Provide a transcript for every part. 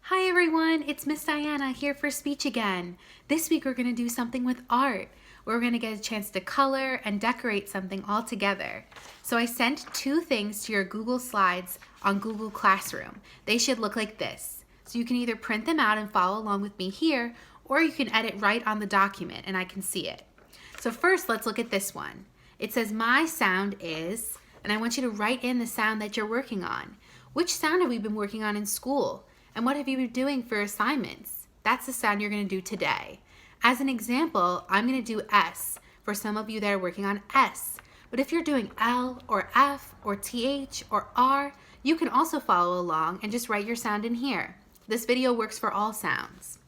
Hi everyone, it's Miss Diana here for speech again. This week we're going to do something with art. We're going to get a chance to color and decorate something all together. So I sent two things to your Google Slides on Google Classroom. They should look like this. So you can either print them out and follow along with me here, or you can edit right on the document and I can see it. So first let's look at this one. It says my sound is, and I want you to write in the sound that you're working on. Which sound have we been working on in school? And what have you been doing for assignments? That's the sound you're going to do today. As an example, I'm going to do S for some of you that are working on S. But if you're doing L or F or TH or R, you can also follow along and just write your sound in here. This video works for all sounds.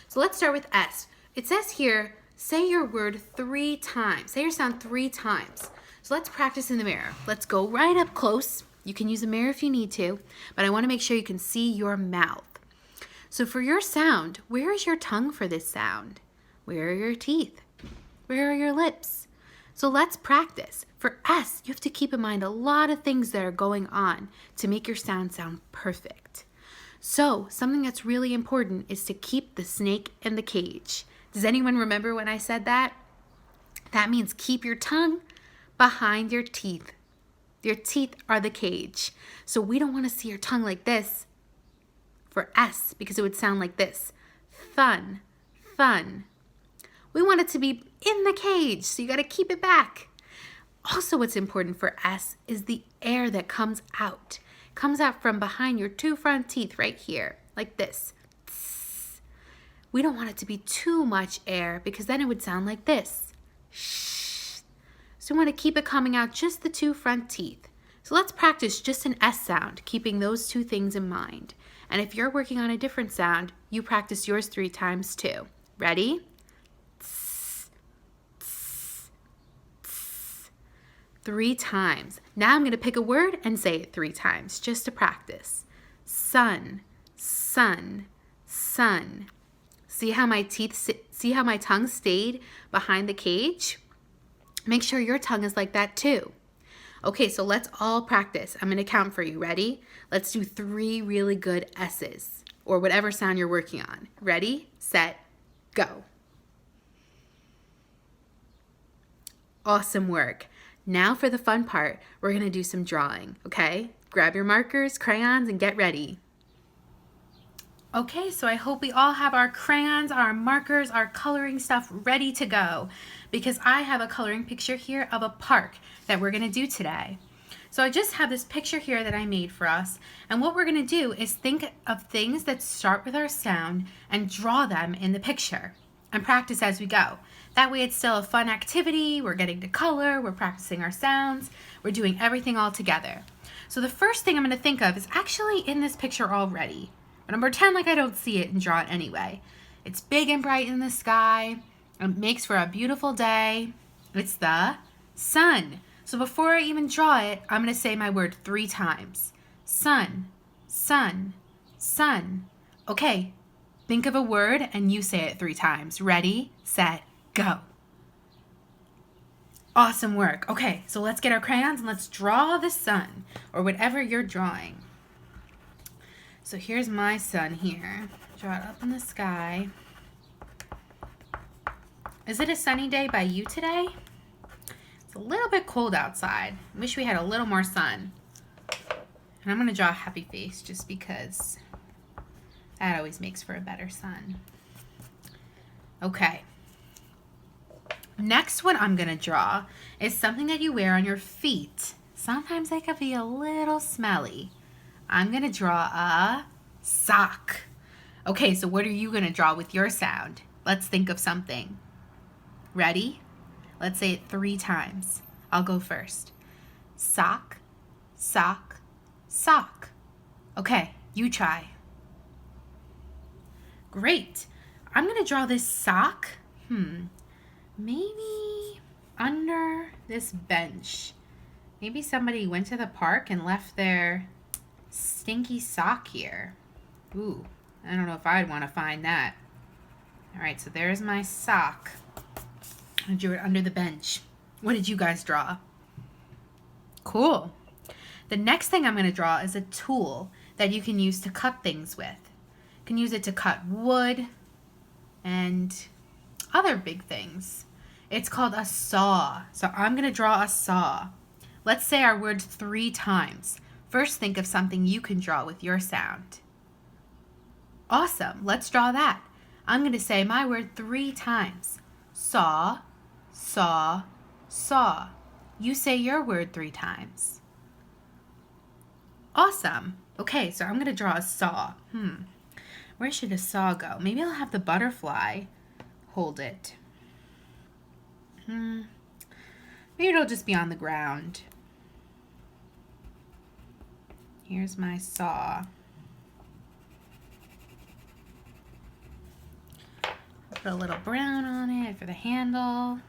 So let's start with S. It says here, say your word 3 times. Say your sound 3 times. So let's practice in the mirror. Let's go right up close. You can use a mirror if you need to, but I want to make sure you can see your mouth. So for your sound, where is your tongue for this sound? Where are your teeth? Where are your lips? So let's practice. For S, you have to keep in mind a lot of things that are going on to make your sound perfect. So something that's really important is to keep the snake in the cage. Does anyone remember when I said that? That means keep your tongue behind your teeth. Your teeth are the cage. So we don't want to see your tongue like this for S because it would sound like this. Thun, thun. We want it to be in the cage, so you got to keep it back. Also what's important for S is the air that comes out. It comes out from behind your 2 front teeth right here, like this. We don't want it to be too much air because then it would sound like this. Shh. So we want to keep it coming out just the 2 front teeth. So let's practice just an S sound, keeping those 2 things in mind. And if you're working on a different sound, you practice yours 3 times too. Ready? Tss, tss, tss. 3 times. Now I'm going to pick a word and say it 3 times just to practice. Sun, sun, sun. See how my tongue stayed behind the cage? Make sure your tongue is like that too. Okay, so let's all practice. I'm going to count for you. Ready? Let's do 3 really good S's or whatever sound you're working on. Ready, set, go. Awesome work. Now for the fun part, we're going to do some drawing, okay? Grab your markers, crayons, and get ready. Okay, so I hope we all have our crayons, our markers, our coloring stuff ready to go because I have a coloring picture here of a park that we're gonna do today. So I just have this picture here that I made for us, and what we're gonna do is think of things that start with our sound and draw them in the picture and practice as we go. That way it's still a fun activity, we're getting to color, we're practicing our sounds, we're doing everything all together. So the first thing I'm gonna think of is actually in this picture already. But I'm going to pretend like I don't see it and draw it anyway. It's big and bright in the sky. It makes for a beautiful day. It's the sun. So before I even draw it, I'm going to say my word 3 times. Sun, sun, sun. Okay, think of a word and you say it 3 times. Ready, set, go. Awesome work. Okay, so let's get our crayons and let's draw the sun or whatever you're drawing. So here's my sun here. Draw it up in the sky. Is it a sunny day by you today? It's a little bit cold outside. Wish we had a little more sun. And I'm going to draw a happy face just because that always makes for a better sun. Okay. Next one I'm going to draw is something that you wear on your feet. Sometimes they can be a little smelly. I'm going to draw a sock. Okay, so what are you going to draw with your sound? Let's think of something. Ready? Let's say it 3 times. I'll go first. Sock, sock, sock. Okay, you try. Great. I'm going to draw this sock. Maybe under this bench. Maybe somebody went to the park and left their stinky sock here. Ooh, I don't know if I'd want to find that. All right, so there's my sock. I drew it under the bench. What did you guys draw? Cool. The next thing I'm going to draw is a tool that you can use to cut things with. You can use it to cut wood and other big things. It's called a saw. So I'm going to draw a saw. Let's say our words 3 times. First, think of something you can draw with your sound. Awesome. Let's draw that. I'm going to say my word 3 times. Saw, saw, saw. You say your word 3 times. Awesome. Okay, so I'm going to draw a saw. Where should a saw go? Maybe I'll have the butterfly hold it. Maybe it'll just be on the ground. Here's my saw. Put a little brown on it for the handle.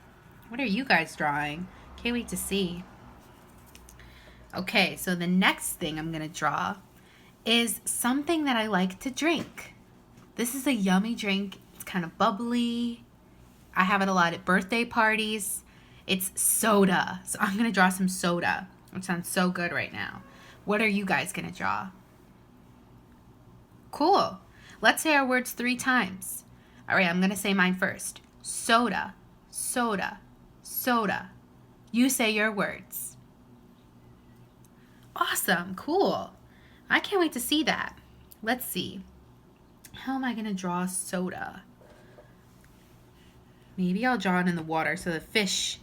What are you guys drawing? Can't wait to see. Okay, so the next thing I'm gonna draw is something that I like to drink. This is a yummy drink. It's kind of bubbly. I have it a lot at birthday parties. It's soda. So I'm gonna draw some soda, which sounds so good right now. What are you guys gonna draw? Cool. Let's say our words 3 times. All right, I'm gonna say mine first. Soda, soda, soda. You say your words. Awesome, cool. I can't wait to see that. Let's see. How am I gonna draw soda? Maybe I'll draw it in the water so the fish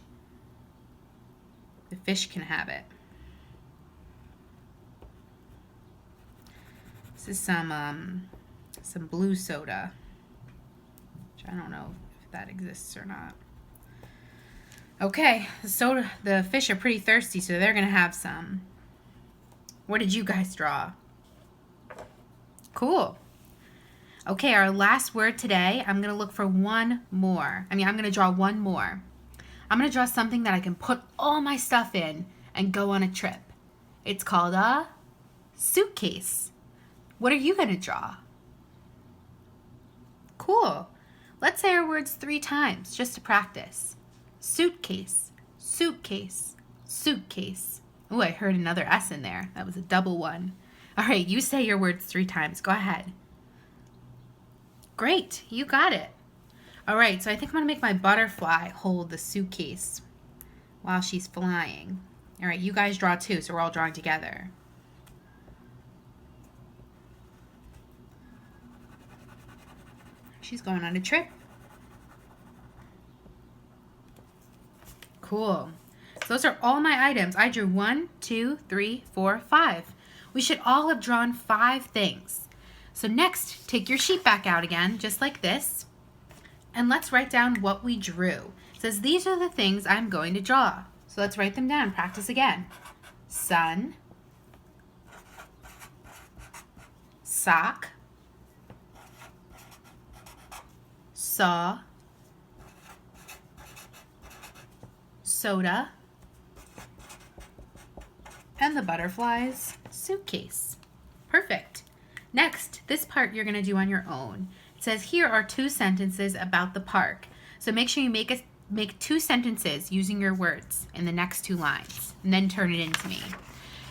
can have it. This is some blue soda, which I don't know if that exists or not. Okay, the fish are pretty thirsty, so they're gonna have some. What did you guys draw? Cool. Okay, our last word today, I'm gonna look for one more. I'm gonna draw one more. I'm gonna draw something that I can put all my stuff in and go on a trip. It's called a suitcase. What are you gonna draw? Cool. Let's say our words 3 times just to practice. Suitcase, suitcase, suitcase. Oh, I heard another S in there. That was a double one. All right, you say your words 3 times. Go ahead. Great, you got it. All right, so I think I'm gonna make my butterfly hold the suitcase while she's flying. All right, you guys draw too, so we're all drawing together. She's going on a trip. Cool. So those are all my items. I drew 1, 2, 3, 4, 5. We should all have drawn 5 things. So next, take your sheet back out again, just like this, and let's write down what we drew. It says these are the things I'm going to draw. So let's write them down. Practice again. Sun, sock, saw, soda, and the butterfly's suitcase. Perfect. Next, this part you're going to do on your own. It says here are 2 sentences about the park. So make sure you make 2 sentences using your words in the next 2 lines, and then turn it in to me.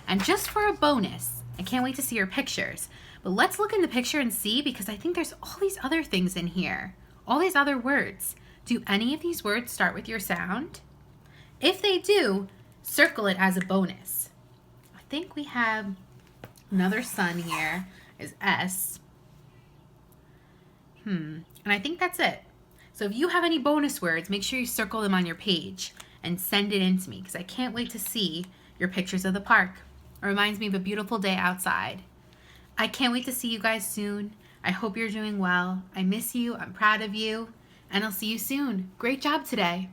And just for a bonus, I can't wait to see your pictures, but let's look in the picture and see, because I think there's all these other things in here, all these other words. Do any of these words start with your sound? If they do, circle it as a bonus. I think we have another sun here is S. And I think that's it. So if you have any bonus words, make sure you circle them on your page and send it in to me, because I can't wait to see your pictures of the park. It reminds me of a beautiful day outside. I can't wait to see you guys soon. I hope you're doing well. I miss you. I'm proud of you. And I'll see you soon. Great job today.